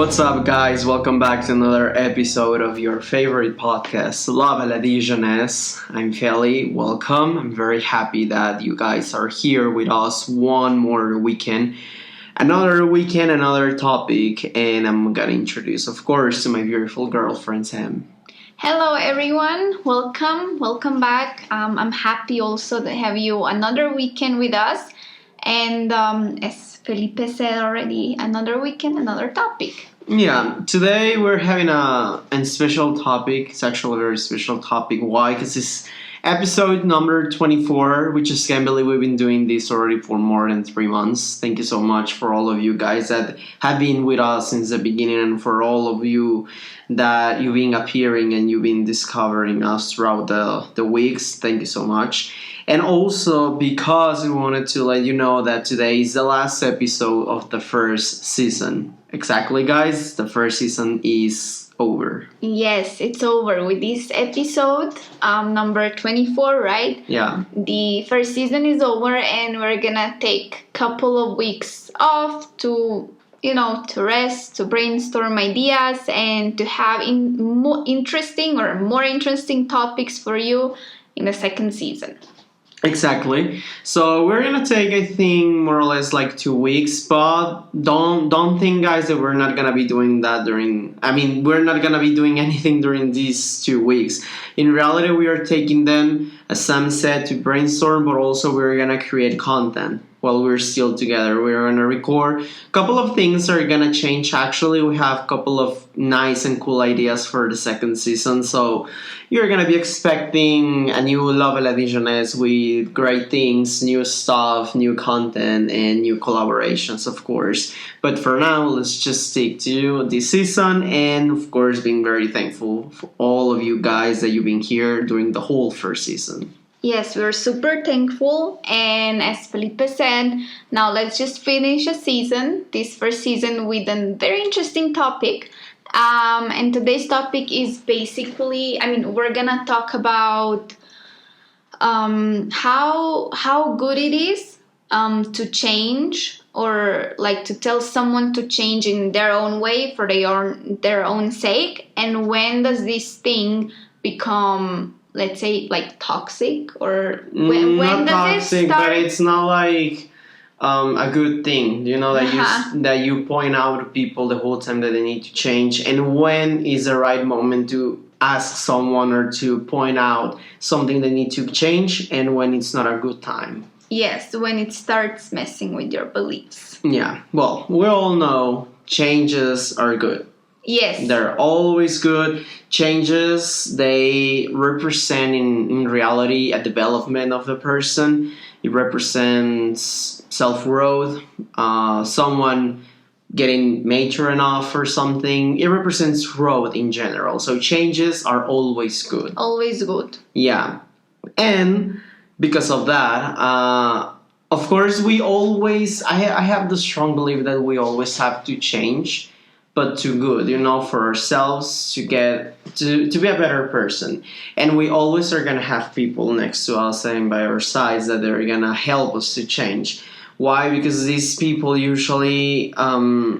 What's up, guys? Welcome back to another episode of your favorite podcast, Lovealadijonnaise. I'm Kelly. Welcome. I'm very happy that you guys are here with us one more weekend. Another topic, and I'm gonna introduce, of course, to my beautiful girlfriend, Sam. Hello everyone, welcome back. I'm happy also to have you another weekend with us. And as Felipe said already, another weekend, another topic. Yeah, today we're having a special topic. It's actually a very special topic. Why? Because it's episode number 24. We just can't believe we've been doing this already for more than 3 months. Thank you so much for all of you guys that have been with us since the beginning, and for all of you that you've been appearing and you've been discovering us throughout the weeks. Thank you so much. And also because we wanted to let you know that today is the last episode of the first season. Exactly, guys. The first season is over. Yes, it's over with this episode, number 24, right? Yeah. The first season is over and we're gonna take a couple of weeks off to rest, to brainstorm ideas, and to have more interesting topics for you in the second season. Exactly. So we're gonna take, I think, more or less like 2 weeks, but don't think, guys, that we're not gonna be doing that we're not gonna be doing anything during these 2 weeks. In reality, we are taking them, as Sam said, to brainstorm, but also we're gonna create content while we're still together. We're gonna record. A couple of things are gonna change. Actually, we have a couple of nice and cool ideas for the second season, so you're gonna be expecting a new lovealadijonnaise with great things, new stuff, new content, and new collaborations, of course. But for now, let's just stick to this season, and of course, being very thankful for all of you guys that you've been here during the whole first season. Yes, we're super thankful, and as Felipe said, now let's just finish this first season, with a very interesting topic. And today's topic is basically, we're gonna talk about how good it is to change, or like to tell someone to change in their own way for their own sake, and when does this thing become, let's say, like toxic, or when not does toxic, it start? but it's not like a good thing, that you point out to people the whole time that they need to change, and when is the right moment to ask someone or to point out something they need to change, and when it's not a good time. Yes, when it starts messing with your beliefs. Yeah, well, we all know changes are good. Yes. They're always good. Changes, they represent in reality a development of the person. It represents self-growth, someone getting mature enough or something. It represents growth in general. So changes are always good. Always good. Yeah. And because of that, of course, I have the strong belief that we always have to change, but to good, for ourselves, to be a better person. And we always are gonna have people next to us and by our sides that they're gonna help us to change. Why? Because these people usually,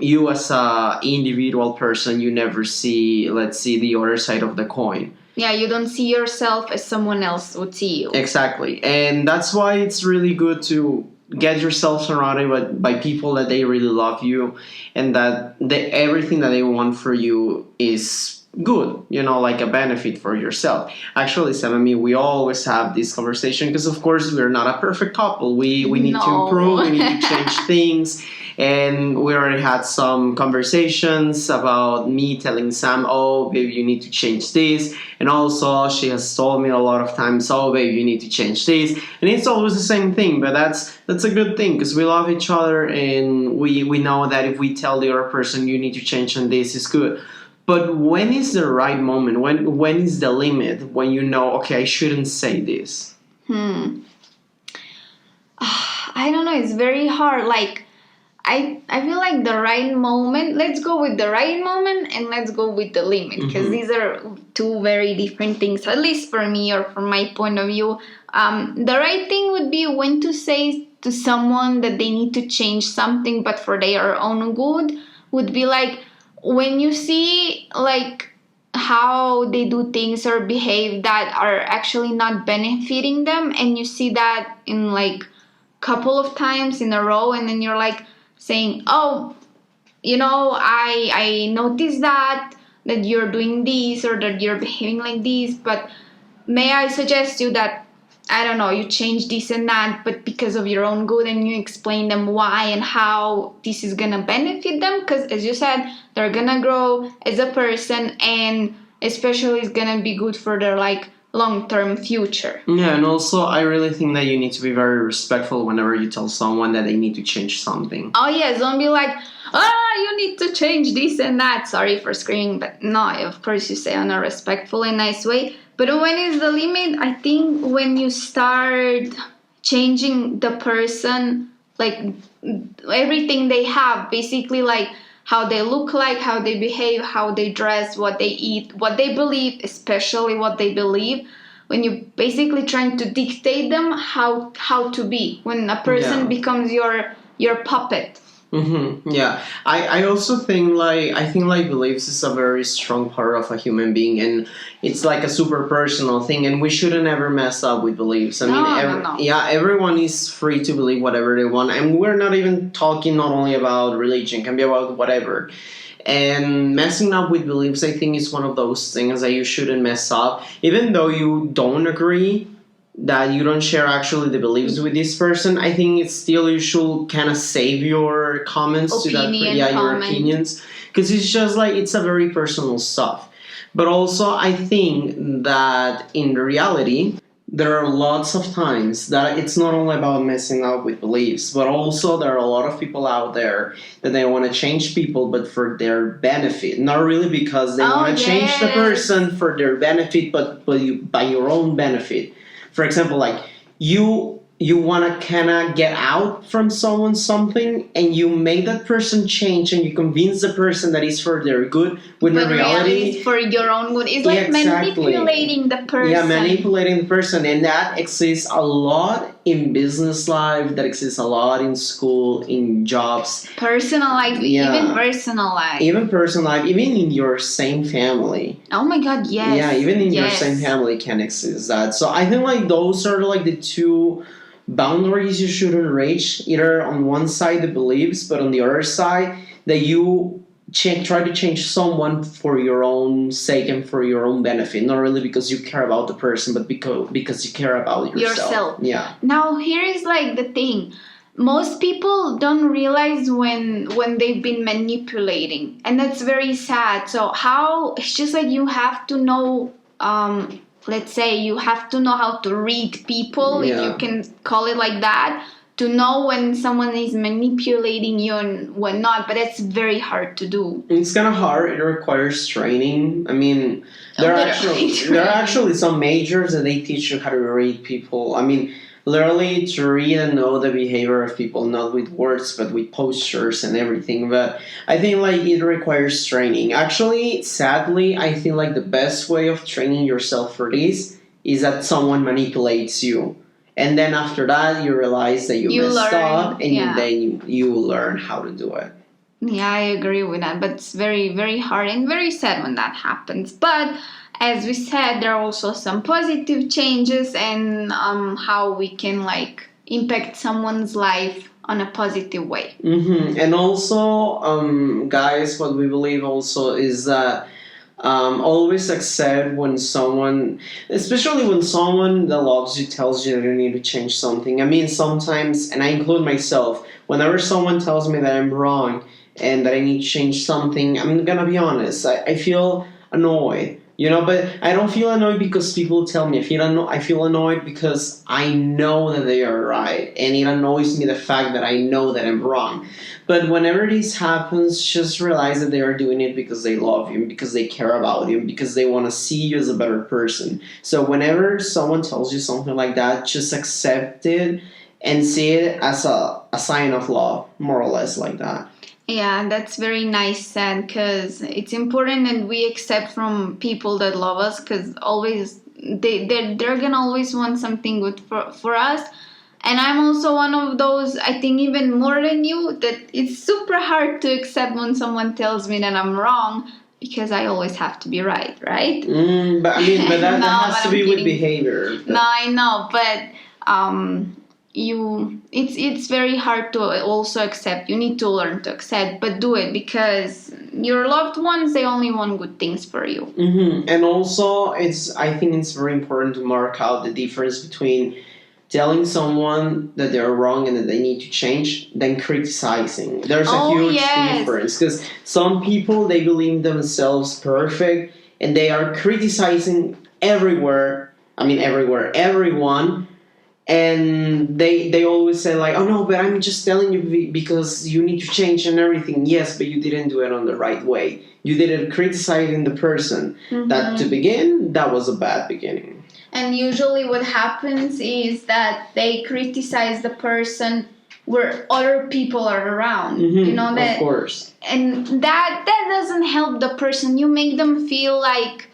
you as a individual person, you never see, let's see, the other side of the coin. Yeah, you don't see yourself as someone else would see you. Exactly. And that's why it's really good to get yourself surrounded by people that they really love you, and that everything that they want for you is good, like a benefit for yourself. Actually, Sam and me, we always have this conversation because, of course, we're not a perfect couple. We need to improve, we need to change things. And we already had some conversations about me telling Sam, oh, babe, you need to change this. And also, she has told me a lot of times, oh, babe, you need to change this. And it's always the same thing, but that's a good thing because we love each other, and we know that if we tell the other person, you need to change on this, it's good. But when is the right moment? When is the limit when okay, I shouldn't say this? I don't know. It's very hard. Like, I feel like the right moment, let's go with the right moment and let's go with the limit, because these are two very different things, at least for me or from my point of view. The right thing would be when to say to someone that they need to change something, but for their own good, would be like when you see like how they do things or behave that are actually not benefiting them, and you see that in like couple of times in a row, and then you're like saying, oh, I noticed that you're doing this or that you're behaving like this, but may I suggest you that, I don't know, you change this and that, but because of your own good, and you explain them why and how this is gonna benefit them, because as you said, they're gonna grow as a person, and especially it's gonna be good for their like long-term future. Yeah, and also I really think that you need to be very respectful whenever you tell someone that they need to change something. Oh yes, don't be like, you need to change this and that. Sorry for screaming, but no, of course you say in a respectful and nice way. But when is the limit? I think when you start changing the person, like everything they have, basically like how they look like, how they behave, how they dress, what they eat, what they believe, especially what they believe, when you're basically trying to dictate them how to be, when a person becomes your puppet. Mm-hmm. Yeah, I also think I think beliefs is a very strong part of a human being, and it's like a super personal thing, and we shouldn't ever mess up with beliefs. No. Yeah, everyone is free to believe whatever they want, and we're not even talking not only about religion, it can be about whatever. And messing up with beliefs, I think, is one of those things that you shouldn't mess up, even though you don't agree, that you don't share actually the beliefs with this person. I think it's still you should kind of save your comments to that, your opinions, because it's just like it's a very personal stuff. But also I think that in reality there are lots of times that it's not only about messing up with beliefs, but also there are a lot of people out there that they want to change people, but for their benefit, not really because they want to change the person for their benefit, but by your own benefit. For example, like you want to kind of get out from someone something, and you make that person change, and you convince the person that it's for their good, when in reality it's for your own good. It's like manipulating the person. Yeah, manipulating the person, and that exists a lot in business life, that exists a lot in school, in jobs. Personal life, even personal life. Even in your same family. Oh my god, yes. Yeah, even in your same family can exist that. So I think like those are like the two boundaries you shouldn't reach, either on one side the beliefs, but on the other side that you try to change someone for your own sake and for your own benefit, not really because you care about the person, but because you care about yourself. Yeah. Now here is like the thing, most people don't realize when they've been manipulating, and that's very sad. So it's just like you have to know, let's say you have to know how to read people, if you can call it like that, to know when someone is manipulating you and when not. But it's very hard to do. It's kind of hard. It requires training. I mean, there are actually some majors that they teach you how to read people. I mean, literally to read and know the behavior of people, not with words, but with postures and everything. But I think like it requires training. Actually, sadly, I think like the best way of training yourself for this is that someone manipulates you. And then after that, you realize that you messed up, and then you learn how to do it. Yeah, I agree with that. But it's very, very hard and very sad when that happens. But as we said, there are also some positive changes, and how we can like impact someone's life on a positive way. Mm-hmm. And also, guys, what we believe also is that always accept when someone, especially when someone that loves you tells you that you need to change something. I mean, sometimes, and I include myself, whenever someone tells me that I'm wrong and that I need to change something, I'm gonna be honest, I feel annoyed. But I don't feel annoyed because people tell me. I feel annoyed because I know that they are right, and it annoys me the fact that I know that I'm wrong. But whenever this happens, just realize that they are doing it because they love you, because they care about you, because they want to see you as a better person. So whenever someone tells you something like that, just accept it and see it as a sign of love, more or less like that. Yeah, that's very nice said, because it's important that we accept from people that love us, because always they're gonna always want something good for us. And I'm also one of those, I think even more than you, that it's super hard to accept when someone tells me that I'm wrong because I always have to be right, right? But I mean, but that, No, that has but to I'm be with kidding. behavior. But No, I know, but it's very hard to also accept. You need to learn to accept, but do it because your loved ones, they only want good things for you. And also, I think it's very important to mark out the difference between telling someone that they're wrong and that they need to change than criticizing. There's a huge difference because some people, they believe themselves perfect and they are criticizing everywhere. I mean, everywhere, everyone. And they always say like, oh no, but I'm just telling you because you need to change and everything. Yes, but you didn't do it on the right way. You didn't criticizing the person. That to begin, that was a bad beginning. And usually what happens is that they criticize the person where other people are around. You know that, of course. And that doesn't help the person. You make them feel like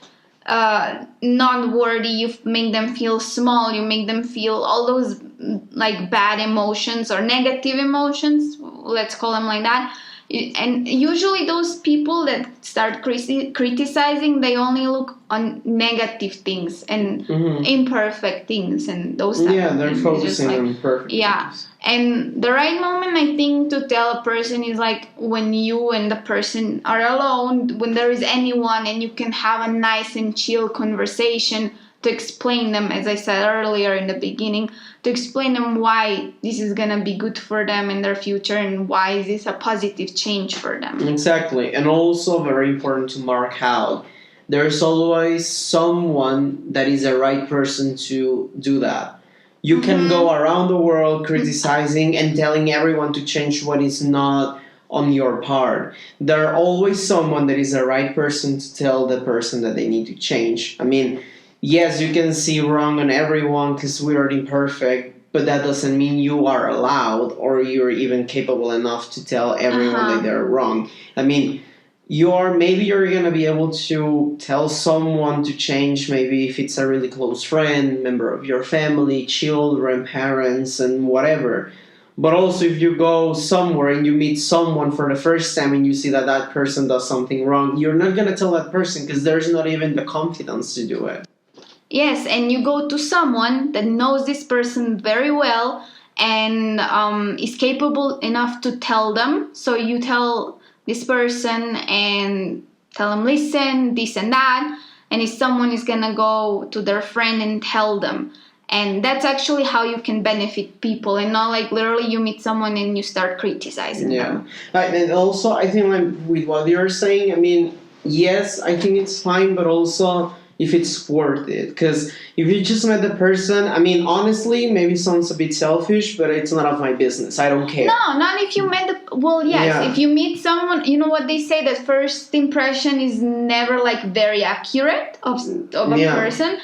not worthy. You make them feel small. You make them feel all those like bad emotions or negative emotions, let's call them like that. And usually those people that start criticizing, they only look on negative things and imperfect things and those type of things. They're focusing on perfect things. And the right moment, I think, to tell a person is like when you and the person are alone, when there is anyone and you can have a nice and chill conversation to explain them, as I said earlier in the beginning, to explain them why this is going to be good for them in their future and why is this a positive change for them. Exactly. And also very important to mark out. There's always someone that is the right person to do that. You can go around the world criticizing and telling everyone to change what is not on your part. There are always someone that is the right person to tell the person that they need to change. I mean, yes, you can see wrong on everyone because we are imperfect, but that doesn't mean you are allowed or you're even capable enough to tell everyone that they're wrong. I mean, maybe you're gonna be able to tell someone to change, maybe if it's a really close friend, member of your family, children, parents, and whatever. But also if you go somewhere and you meet someone for the first time and you see that that person does something wrong, you're not gonna tell that person because there's not even the confidence to do it. Yes, and you go to someone that knows this person very well and is capable enough to tell them. So you tell this person and tell them, listen, this and that. And if someone is going to go to their friend and tell them. And that's actually how you can benefit people and not like literally you meet someone and you start criticizing them. And also, I think like with what you're saying, I mean, yes, I think it's fine, but also if it's worth it. Because if you just met the person, I mean, honestly, maybe it sounds a bit selfish, but it's none of my business. I don't care. No, not if you met the... Well, yes, if you meet someone, you know what they say, that first impression is never like very accurate of a person.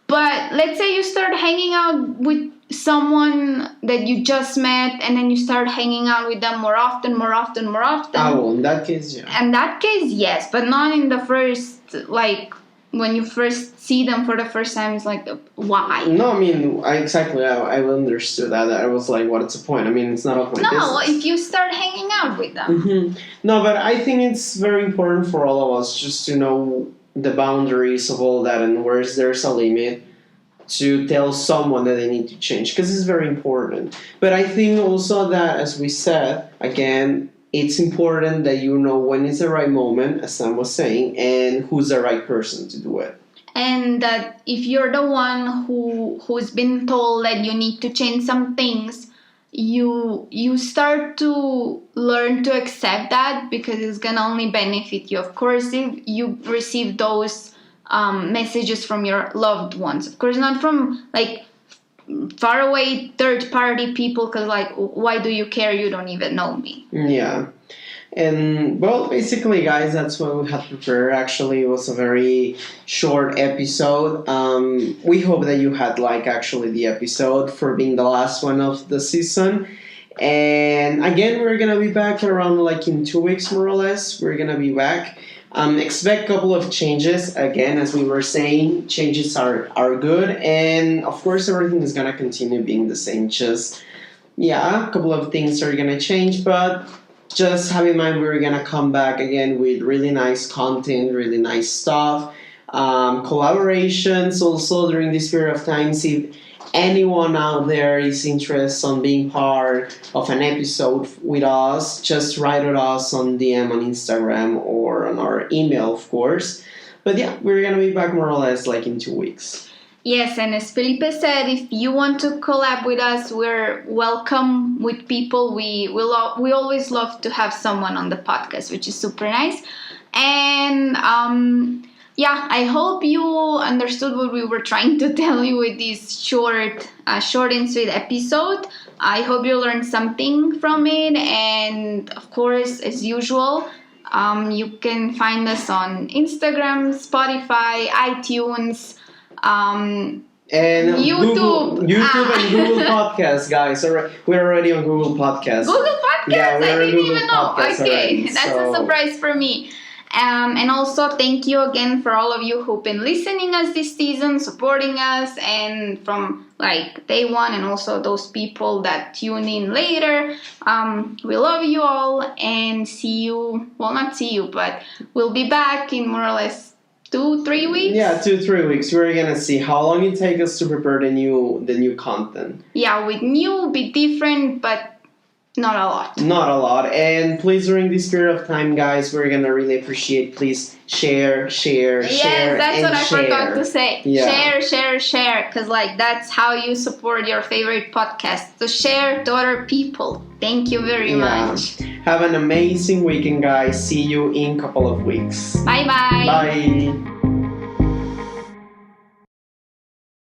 But let's say you start hanging out with someone that you just met and then you start hanging out with them more often. Oh, in that case, yeah. In that case, yes, but not in the first, like... When you first see them for the first time, it's like, why? No, I mean, I understood that. I was like, what's the point? I mean, it's not of my business. No, if you start hanging out with them. No, but I think it's very important for all of us just to know the boundaries of all that and where there's a limit to tell someone that they need to change, because it's very important. But I think also that, as we said, again, it's important that you know when is the right moment, as Sam was saying, and who's the right person to do it. And that if you're the one who's been told that you need to change some things, you start to learn to accept that because it's gonna only benefit you. Of course, if you receive those messages from your loved ones, of course, not from like far away third party people, because like, why do you care? You don't even know me. Yeah. And well, basically, guys, that's what we had prepared. Actually, it was a very short episode. We hope that you had like actually the episode for being the last one of the season. And again, we're gonna be back around like in 2 weeks, more or less. We're gonna be back Expect a couple of changes. Again, as we were saying, changes are good, and of course everything is gonna continue being the same. Just yeah, a couple of things are gonna change, but just have in mind we're gonna come back again with really nice content, really nice stuff, collaborations also during this period of time. See anyone out there is interested on being part of an episode with us, just write at us on DM on Instagram or on our email, of course. But yeah, we're gonna be back more or less like in 2 weeks. Yes, and as Felipe said, if you want to collab with us, we're welcome with people. We always love to have someone on the podcast, which is super nice. And yeah, I hope you understood what we were trying to tell you with this short and sweet episode. I hope you learned something from it. And of course, as usual, you can find us on Instagram, Spotify, iTunes, and YouTube. YouTube and Google Podcasts, guys. We're already on Google Podcasts. Google Podcasts? Yeah, I we're on didn't Google even know. Podcasts Okay, already, that's so- a surprise for me. And also, thank you again for all of you who've been listening us this season, supporting us, and from like day one, and also those people that tune in later. We love you all, and see you. Well, not see you, but we'll be back in more or less 2-3 weeks. Yeah, 2-3 weeks. We're gonna see how long it takes us to prepare the new content. Yeah, with new, be different, but not a lot. Not a lot. And please, during this period of time, guys, we're gonna really appreciate. Please share, Yes, that's and what I share. forgot to say. Yeah. Share, because like that's how you support your favorite podcast. So share to other people. Thank you very much. Have an amazing weekend, guys. See you in a couple of weeks. Bye. Bye.